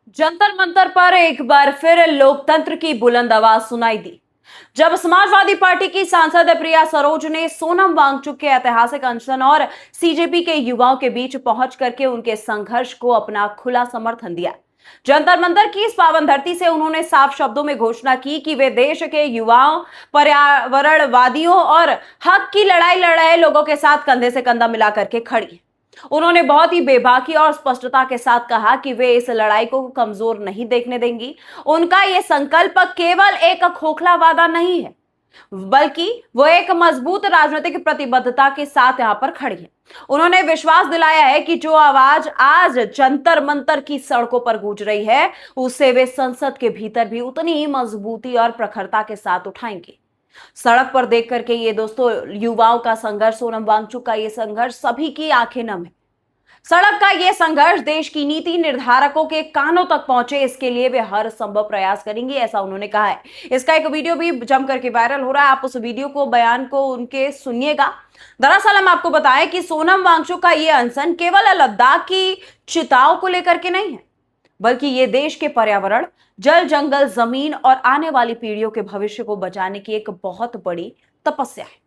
जंतर मंतर पर एक बार फिर लोकतंत्र की बुलंद आवाज सुनाई दी जब समाजवादी पार्टी की सांसद प्रिया सरोज ने सोनम वांगचुक के ऐतिहासिक अनशन और सीजेपी के युवाओं के बीच पहुंच करके उनके संघर्ष को अपना खुला समर्थन दिया। जंतर मंतर की इस पावन धरती से उन्होंने साफ शब्दों में घोषणा की कि वे देश के युवाओं, पर्यावरणवादियों और हक की लड़ाई लड़ रहे लोगों के साथ कंधे से कंधा मिला करके खड़ी हैं। उन्होंने बहुत ही बेबाकी और स्पष्टता के साथ कहा कि वे इस लड़ाई को कमजोर नहीं देखने देंगी। उनका यह संकल्प केवल एक खोखला वादा नहीं है, बल्कि वो एक मजबूत राजनीतिक प्रतिबद्धता के साथ यहां पर खड़ी है। उन्होंने विश्वास दिलाया है कि जो आवाज आज जंतर मंतर की सड़कों पर गूंज रही है, उसे वे संसद के भीतर भी उतनी ही मजबूती और प्रखरता के साथ उठाएंगे। सड़क पर देख करके ये दोस्तों युवाओं का संघर्ष, सोनम वांगचुक का ये संघर्ष सभी की आंखें नम है। सड़क का ये संघर्ष देश की नीति निर्धारकों के कानों तक पहुंचे, इसके लिए वे हर संभव प्रयास करेंगे, ऐसा उन्होंने कहा है। इसका एक वीडियो भी जम करके वायरल हो रहा है। आप उस वीडियो को, बयान को उनके सुनिएगा। दरअसल हम आपको बताएं कि सोनम वांगचुक का ये अनशन केवल लद्दाख की चिताओं को लेकर के नहीं है, बल्कि ये देश के पर्यावरण, जल, जंगल, जमीन और आने वाली पीढ़ियों के भविष्य को बचाने की एक बहुत बड़ी तपस्या है।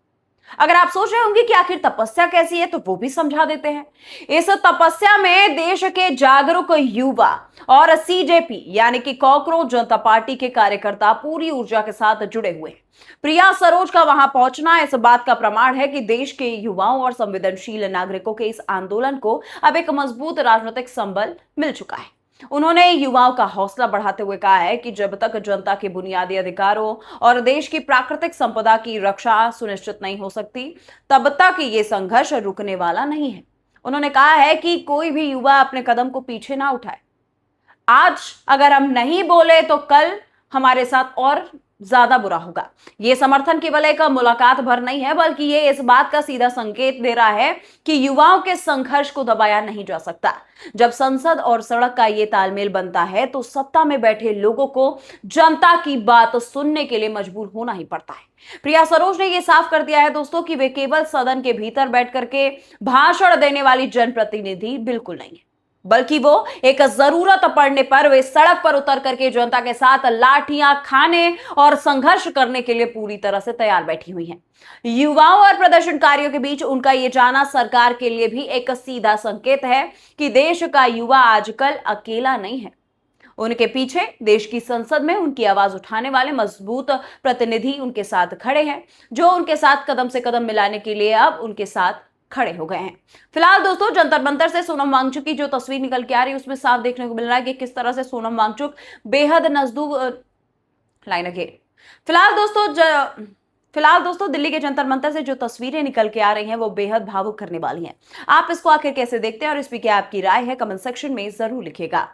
अगर आप सोच रहे होंगे कि आखिर तपस्या कैसी है, तो वो भी समझा देते हैं। इस तपस्या में देश के जागरूक युवा और सीजेपी यानी कि कॉकरोच जनता पार्टी के कार्यकर्ता पूरी ऊर्जा के साथ जुड़े हुए हैं। प्रिया सरोज का वहां पहुंचना इस बात का प्रमाण है कि देश के युवाओं और संवेदनशील नागरिकों के इस आंदोलन को अब एक मजबूत राजनीतिक संबल मिल चुका है। उन्होंने युवाओं का हौसला बढ़ाते हुए कहा है कि जब तक जनता के बुनियादी अधिकारों और देश की प्राकृतिक संपदा की रक्षा सुनिश्चित नहीं हो सकती, तब तक ये संघर्ष रुकने वाला नहीं है। उन्होंने कहा है कि कोई भी युवा अपने कदम को पीछे ना उठाए। आज अगर हम नहीं बोले तो कल हमारे साथ और ज्यादा बुरा होगा। यह समर्थन केवल एक मुलाकात भर नहीं है, बल्कि यह इस बात का सीधा संकेत दे रहा है कि युवाओं के संघर्ष को दबाया नहीं जा सकता। जब संसद और सड़क का यह तालमेल बनता है, तो सत्ता में बैठे लोगों को जनता की बात सुनने के लिए मजबूर होना ही पड़ता है। प्रिया सरोज ने यह साफ कर दिया है दोस्तों कि वे केवल सदन के भीतर बैठ करके भाषण देने वाली जनप्रतिनिधि बिल्कुल नहीं है, बल्कि वो एक जरूरत पड़ने पर वे सड़क पर उतर करके जनता के साथ लाठियां खाने और संघर्ष करने के लिए पूरी तरह से तैयार बैठी हुई हैं। युवाओं और प्रदर्शनकारियों के बीच उनका ये जाना सरकार के लिए भी एक सीधा संकेत है कि देश का युवा आजकल अकेला नहीं है। उनके पीछे देश की संसद में उनकी आवाज उठाने वाले मजबूत प्रतिनिधि उनके साथ खड़े हैं, जो उनके साथ कदम से कदम मिलाने के लिए अब उनके साथ खड़े हो गए हैं। फिलहाल दोस्तों जंतर मंतर से सोनम वांगचुक की जो तस्वीर निकल के आ रही है, उसमें साफ देखने को मिल रहा है कि किस तरह से सोनम वांगचुक बेहद नजदीक लाइन अगेन। फिलहाल दोस्तों दिल्ली के जंतर मंतर से जो तस्वीरें निकल के आ रही हैं, वो बेहद भावुक करने वाली हैं। आप इसको आखिर कैसे देखते हैं और इस पर क्या आपकी राय है, कमेंट सेक्शन में जरूर लिखिएगा।